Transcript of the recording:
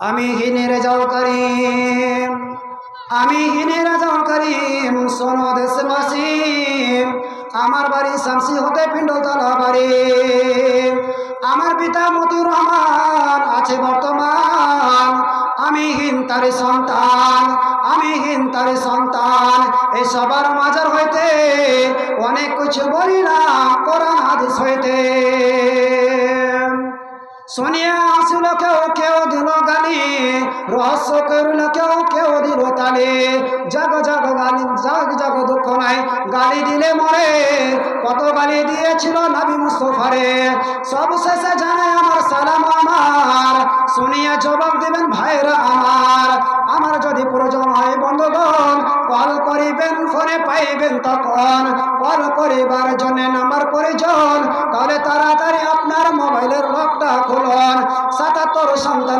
আমি হিনে রেজাউল করিম, আমি হিনে রেজাউল করিম, শোনো দেশবাসী, আমার বাড়ি শামসি হতে পিণ্ডতলা বাড়ি। আমার পিতা মতিউর রহমান আছে বর্তমান, আমি হিন তার সন্তান, আমি হিন তার সন্তান। এই সবার মাঝার হইতে অনেক কিছু বলিলাম কোরআন হাদিস হইতে। শুনিয়া আসিল কেউ কেউ দিল গালি, রহস্য করিল কেউ কেউ দিল তালি। জাগ জাগ গালি, জাগ জাগ দুঃখ নাই, গালি দিলে মরে। কত গালি দিয়েছিল নবী মুস্তফারে, সব শেষে জানাই আমার সালাম আমার। শুনিয়া জবাব দিবেন ভাইরা আমার। আমার যদি প্রয়োজন হয় বন্ধুগণ, কল করিবেন, ফোনে পাইবেন তখন। কল করিবার জন্য নাম্বার প্রয়োজন, তাহলে তাড়াতাড়ি আপনার মোবাইলের লকটা খুলুন। 77 সন্তান